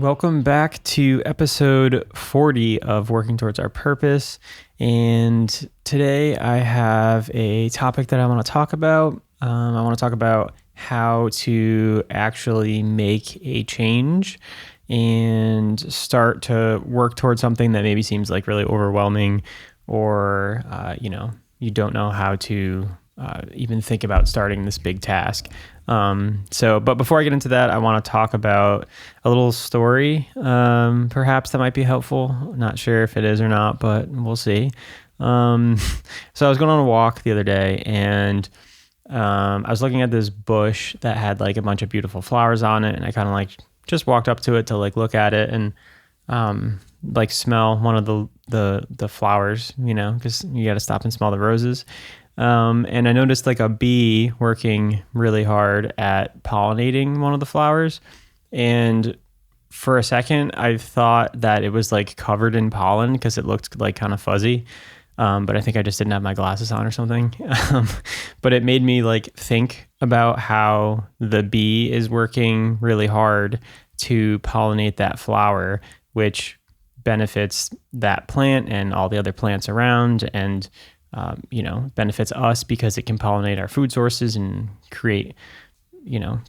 Welcome back to episode 40 of Working Towards Our Purpose. And today I have a topic that I want to talk about. I want to talk about how to actually make a change and start to work towards something that maybe seems like really overwhelming, or, you don't know how to even think about starting this big task. But before I get into that, I want to talk about a little story, perhaps that might be helpful. Not sure if it is or not, but we'll see. So I was going on a walk the other day, and I was looking at this bush that had like a bunch of beautiful flowers on it, and I kind of like just walked up to it to like look at it and like smell one of the flowers, because you got to stop and smell the roses. And I noticed like a bee working really hard at pollinating one of the flowers. And for a second, I thought that it was like covered in pollen because it looked like kind of fuzzy. But I think I just didn't have my glasses on or something. But it made me like think about how the bee is working really hard to pollinate that flower, which benefits that plant and all the other plants around, and benefits us because it can pollinate our food sources and create,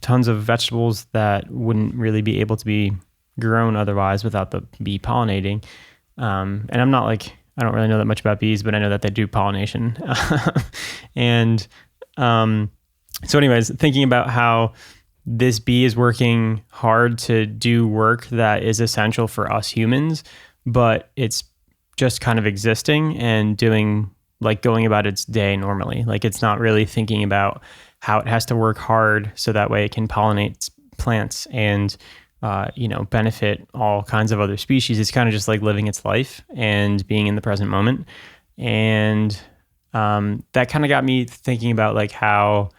tons of vegetables that wouldn't really be able to be grown otherwise without the bee pollinating. And I'm not like, I don't really know that much about bees, but I know that they do pollination. So anyways, thinking about how this bee is working hard to do work that is essential for us humans, but it's just kind of existing and going about its day normally. Like it's not really thinking about how it has to work hard so that way it can pollinate plants and, benefit all kinds of other species. It's kind of just like living its life and being in the present moment. And that kind of got me thinking about like how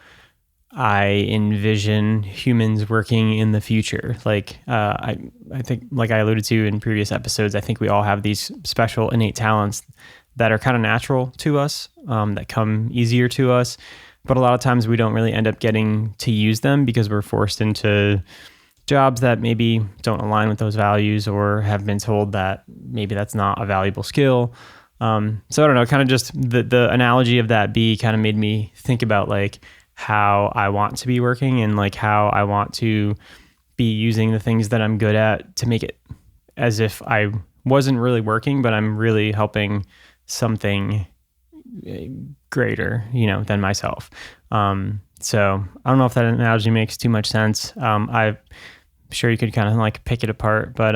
I envision humans working in the future. Like I think, like I alluded to in previous episodes, I think we all have these special innate talents that are kind of natural to us, that come easier to us. But a lot of times we don't really end up getting to use them because we're forced into jobs that maybe don't align with those values, or have been told that maybe that's not a valuable skill. So I don't know, kind of just the analogy of that bee kind of made me think about like how I want to be working and like how I want to be using the things that I'm good at to make it as if I wasn't really working, but I'm really helping something greater, than myself. So I don't know if that analogy makes too much sense. I'm sure you could kind of like pick it apart, but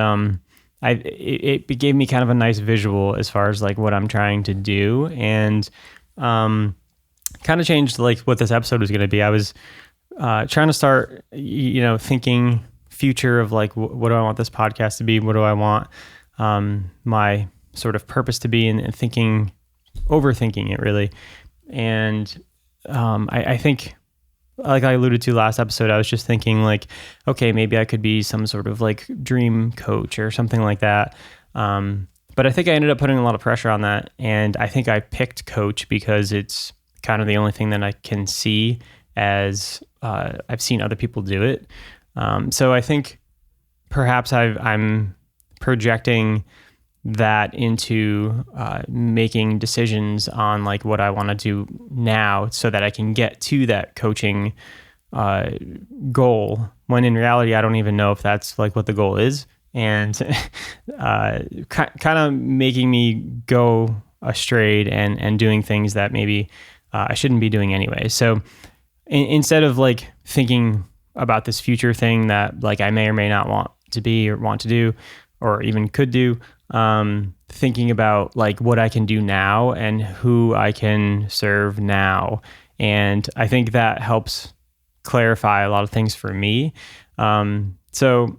it gave me kind of a nice visual as far as like what I'm trying to do, and kind of changed like what this episode was going to be. I was trying to start, thinking future of like what do I want this podcast to be? What do I want my sort of purpose to be, and overthinking it really. And I think, like I alluded to last episode, I was just thinking like, okay, maybe I could be some sort of like dream coach or something like that. But I think I ended up putting a lot of pressure on that. And I think I picked coach because it's kind of the only thing that I can see as I've seen other people do it. So I think perhaps I'm projecting that into making decisions on like what I want to do now so that I can get to that coaching goal, when in reality I don't even know if that's like what the goal is, and kind of making me go astray and doing things that maybe I shouldn't be doing anyway. So instead of like thinking about this future thing that like I may or may not want to be or want to do or even could do, thinking about like what I can do now and who I can serve now. And I think that helps clarify a lot of things for me. So,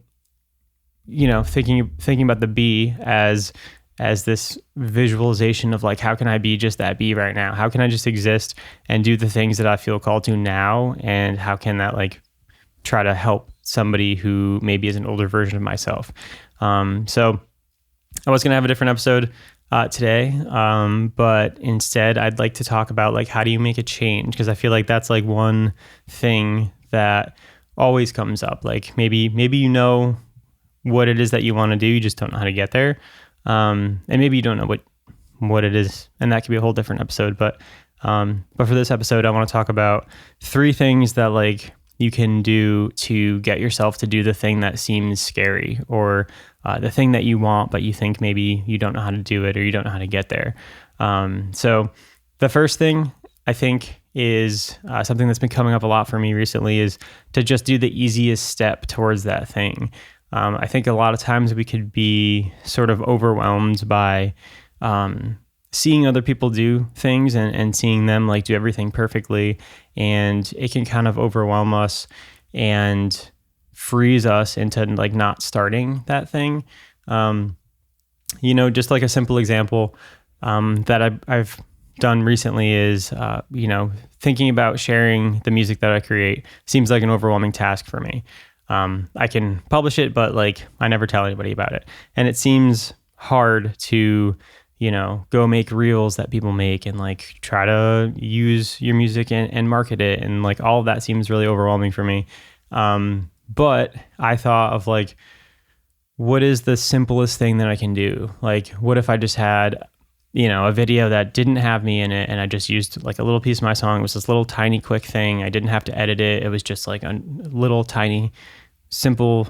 thinking about the bee as this visualization of like, how can I be just that bee right now? How can I just exist and do the things that I feel called to now? And how can that like try to help somebody who maybe is an older version of myself? So I was going to have a different episode today, but instead I'd like to talk about like, how do you make a change? Because I feel like that's like one thing that always comes up. Like maybe what it is that you want to do. You just don't know how to get there. And maybe you don't know what it is, and that could be a whole different episode. But for this episode, I want to talk about 3 things that like you can do to get yourself to do the thing that seems scary, or the thing that you want, but you think maybe you don't know how to do it, or you don't know how to get there. So the first thing I think is something that's been coming up a lot for me recently, is to just do the easiest step towards that thing. I think a lot of times we could be sort of overwhelmed by seeing other people do things and seeing them like do everything perfectly. And it can kind of overwhelm us and freeze us into like not starting that thing. Just like a simple example that I've done recently is, thinking about sharing the music that I create seems like an overwhelming task for me. I can publish it, but like I never tell anybody about it. And it seems hard to, go make reels that people make and like try to use your music and market it. And like all of that seems really overwhelming for me. But I thought of like, what is the simplest thing that I can do? Like, what if I just had, a video that didn't have me in it, and I just used like a little piece of my song. It was this little tiny quick thing. I didn't have to edit it. It was just like a little tiny simple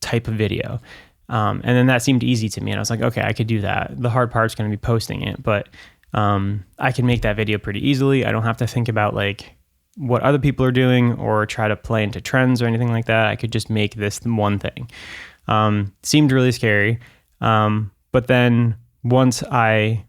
type of video. And then that seemed easy to me. And I was like, okay, I could do that. The hard part's going to be posting it, but I can make that video pretty easily. I don't have to think about like what other people are doing or try to play into trends or anything like that. I could just make this one thing. Seemed really scary. But then once I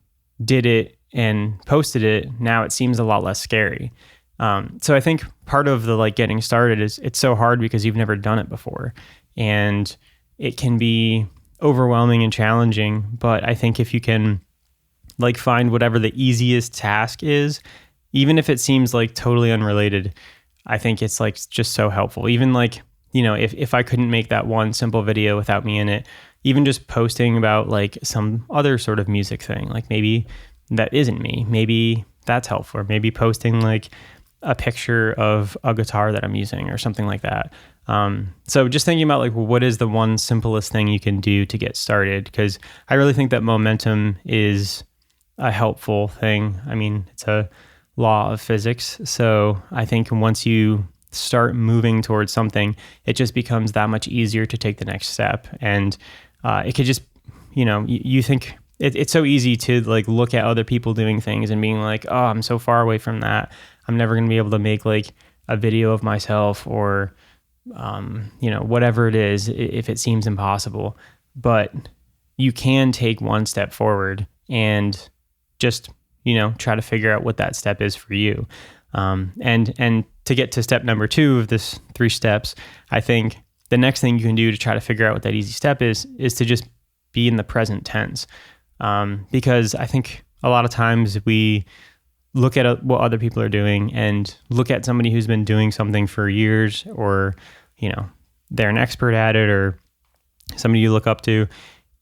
did it and posted it, now it seems a lot less scary. So I think part of the like getting started is it's so hard because you've never done it before, and it can be overwhelming and challenging. But I think if you can like find whatever the easiest task is, even if it seems like totally unrelated, I think it's like just so helpful. Even like, if I couldn't make that one simple video without me in it, even just posting about like some other sort of music thing, like maybe that isn't me, maybe that's helpful. Or maybe posting like a picture of a guitar that I'm using or something like that. So just thinking about like, well, what is the one simplest thing you can do to get started? Because I really think that momentum is a helpful thing. I mean, it's a law of physics. So I think once you start moving towards something, it just becomes that much easier to take the next step. And it could just, you think it's so easy to like look at other people doing things and being like, oh, I'm so far away from that. I'm never going to be able to make like a video of myself or, whatever it is, if it seems impossible. But you can take one step forward and just, try to figure out what that step is for you. And to get to step number 2 of this 3 steps, I think the next thing you can do to try to figure out what that easy step is to just be in the present tense. Because I think a lot of times we look at what other people are doing and look at somebody who's been doing something for years, or, they're an expert at it, or somebody you look up to,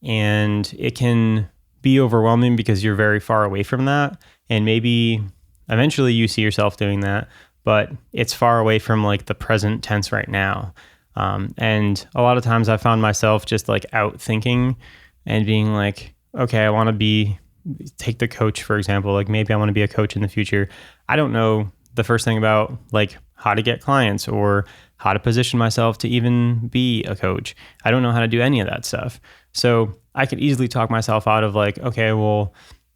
and it can be overwhelming because you're very far away from that. And maybe eventually you see yourself doing that, but it's far away from like the present tense right now. And a lot of times I found myself just like out thinking and being like, okay, I want to take the coach, for example, like maybe I want to be a coach in the future. I don't know the first thing about like how to get clients or how to position myself to even be a coach. I don't know how to do any of that stuff. So I could easily talk myself out of like, okay, well,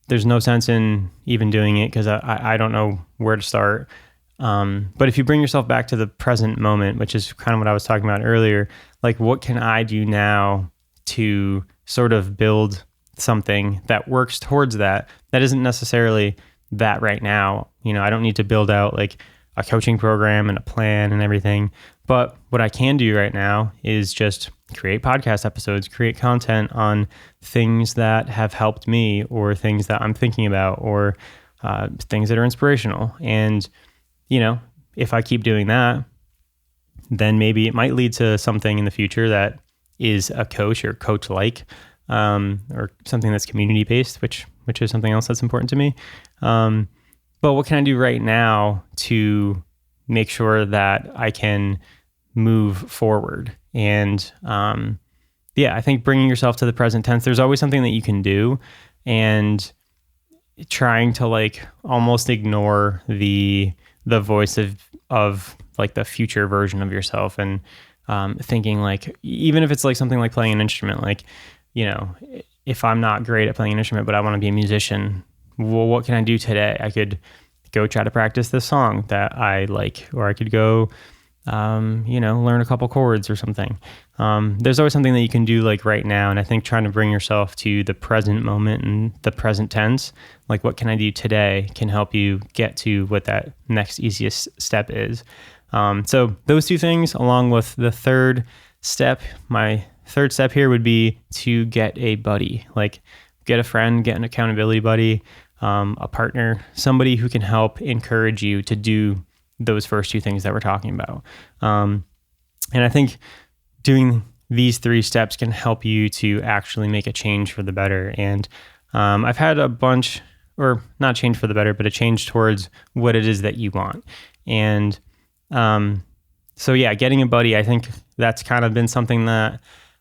there's no sense in even doing it because I don't know where to start. But if you bring yourself back to the present moment, which is kind of what I was talking about earlier, like what can I do now to sort of build something that works towards that isn't necessarily that right now. I don't need to build out like a coaching program and a plan and everything. But what I can do right now is just create podcast episodes, create content on things that have helped me or things that I'm thinking about or things that are inspirational. And, if I keep doing that, then maybe it might lead to something in the future that is a coach or coach-like, or something that's community-based, which is something else that's important to me. But what can I do right now to make sure that I can move forward? And yeah, I think bringing yourself to the present tense, there's always something that you can do, and trying to like almost ignore the voice of like the future version of yourself, and thinking like, even if it's like something like playing an instrument, like, you know, if I'm not great at playing an instrument but I want to be a musician, well, what can I do today? I could go try to practice this song that I like, or I could go learn a couple chords or something. There's always something that you can do like right now. And I think trying to bring yourself to the present moment and the present tense, like what can I do today, can help you get to what that next easiest step is. So those two things, along with the third step, my third step here would be to get a buddy, like get a friend, get an accountability buddy, a partner, somebody who can help encourage you to do those first two things that we're talking about. And I think doing these three steps can help you to actually make a change for the better. And I've had a bunch, or not change for the better, but a change towards what it is that you want. And so yeah, getting a buddy, I think that's kind of been something that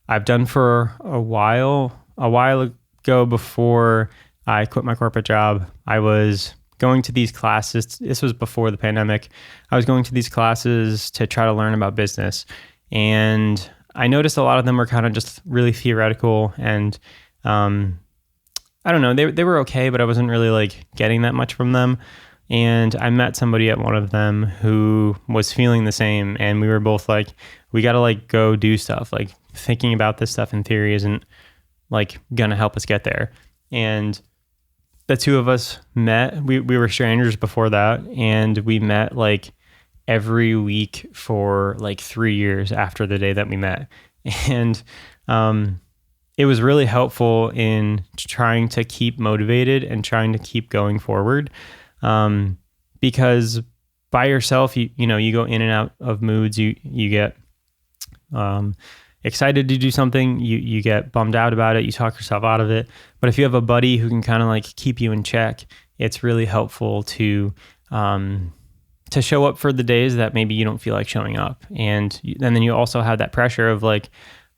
I've done for a while ago. Before I quit my corporate job, I was going to these classes. This was before the pandemic. I was going to these classes to try to learn about business. And I noticed a lot of them were kind of just really theoretical, and I don't know, they were okay, but I wasn't really like getting that much from them. And I met somebody at one of them who was feeling the same, and we were both like, we got to like go do stuff. Like thinking about this stuff in theory isn't like gonna help us get there. And the two of us met. We were strangers before that, and we met like every week for like 3 years after the day that we met. And it was really helpful in trying to keep motivated and trying to keep going forward. Because by yourself, you go in and out of moods. You get excited to do something, you get bummed out about it, you talk yourself out of it. But if you have a buddy who can kind of like keep you in check, it's really helpful to show up for the days that maybe you don't feel like showing up. And then you also have that pressure of like,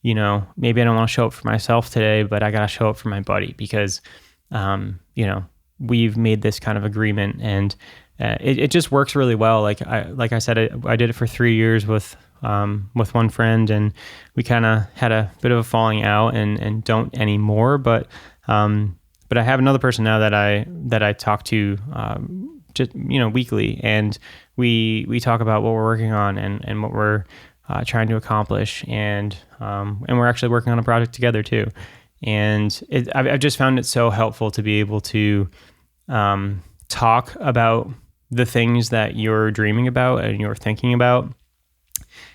maybe I don't want to show up for myself today, but I got to show up for my buddy because, we've made this kind of agreement, and it just works really well. Like I said, I did it for 3 years with one friend, and we kind of had a bit of a falling out and don't anymore. But I have another person now that I talk to, just, weekly, and we talk about what we're working on and what we're trying to accomplish. And we're actually working on a project together too. And I've just found it so helpful to be able to talk about the things that you're dreaming about and you're thinking about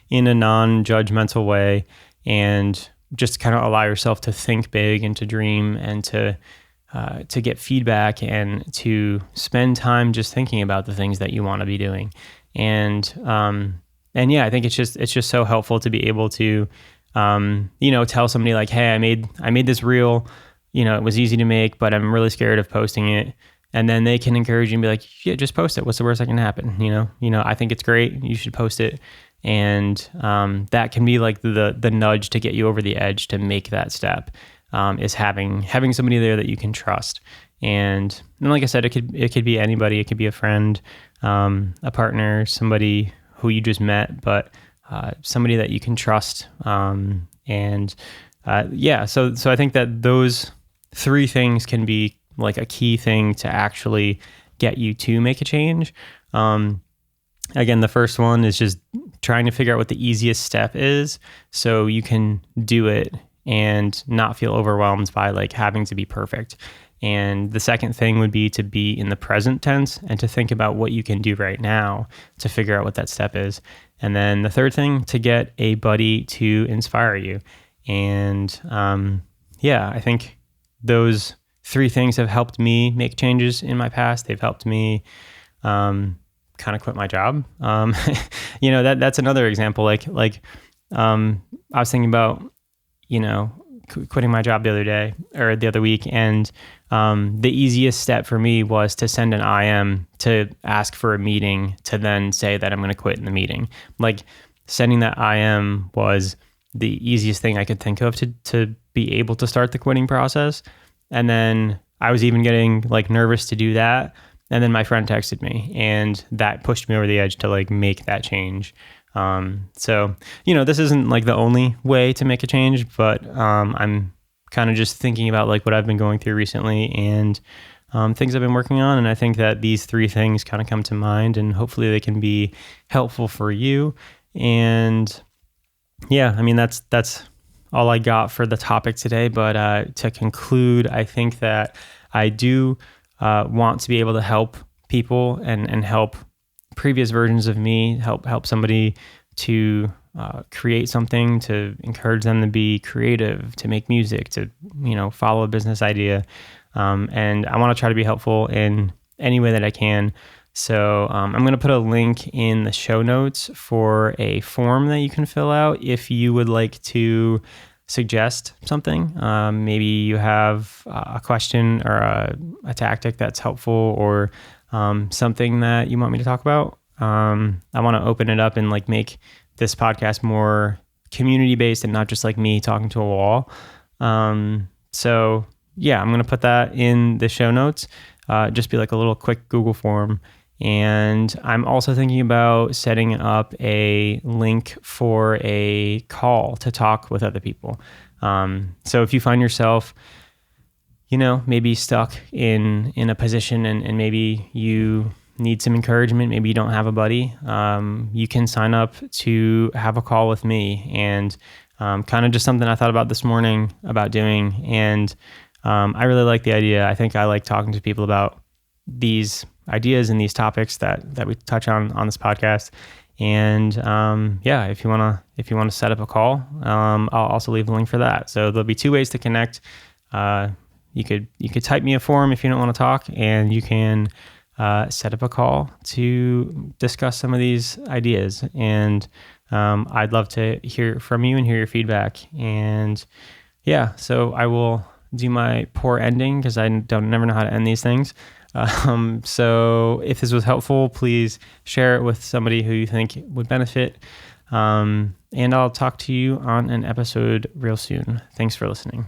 in a non-judgmental way, and just kind of allow yourself to think big and to dream and to get feedback and to spend time just thinking about the things that you want to be doing. And yeah, I think it's just so helpful to be able to tell somebody like, hey, I made this reel, it was easy to make, but I'm really scared of posting it. And then they can encourage you and be like, yeah, just post it. What's the worst that can happen? I think it's great. You should post it. And that can be like the nudge to get you over the edge to make that step, is having somebody there that you can trust. And like I said, it could be anybody. It could be a friend, a partner, somebody who you just met, but somebody that you can trust. So I think that those three things can be like a key thing to actually get you to make a change. Again, the first one is just trying to figure out what the easiest step is so you can do it and not feel overwhelmed by like having to be perfect. And the second thing would be to be in the present tense and to think about what you can do right now to figure out what that step is. And then the third thing, to get a buddy to inspire you. And I think those three things have helped me make changes in my past. They've helped me kind of quit my job. That's another example. Like I was thinking about, quitting my job the other week. And the easiest step for me was to send an IM to ask for a meeting, to then say that I'm going to quit in the meeting. Like sending that IM was the easiest thing I could think of to be able to start the quitting process. And then I was even getting like nervous to do that. And then my friend texted me, and that pushed me over the edge to like make that change. So, this isn't like the only way to make a change, but I'm kind of just thinking about like what I've been going through recently and things I've been working on. And I think that these three things kind of come to mind, and hopefully they can be helpful for you. And yeah, I mean, that's all I got for the topic today. But to conclude, I think that I do want to be able to help people and help previous versions of me, help somebody to create something, to encourage them to be creative, to make music, to follow a business idea. And I want to try to be helpful in any way that I can. So I'm going to put a link in the show notes for a form that you can fill out if you would like to suggest something. Maybe you have a question or a tactic that's helpful, or something that you want me to talk about. I want to open it up and like make this podcast more community based and not just like me talking to a wall. So yeah, I'm going to put that in the show notes. Just be like a little quick Google form. And I'm also thinking about setting up a link for a call to talk with other people. So if you find yourself, maybe stuck in a position and maybe you need some encouragement, maybe you don't have a buddy, you can sign up to have a call with me. And kind of just something I thought about this morning about doing. And I really like the idea. I think I like talking to people about these ideas and these topics that we touch on this podcast. And yeah, if you want to set up a call, I'll also leave a link for that. So there'll be two ways to connect. You could type me a form if you don't want to talk, and you can set up a call to discuss some of these ideas. And I'd love to hear from you and hear your feedback. And yeah, so I will do my poor ending because I never know how to end these things. So if this was helpful, please share it with somebody who you think would benefit. And I'll talk to you on an episode real soon. Thanks for listening.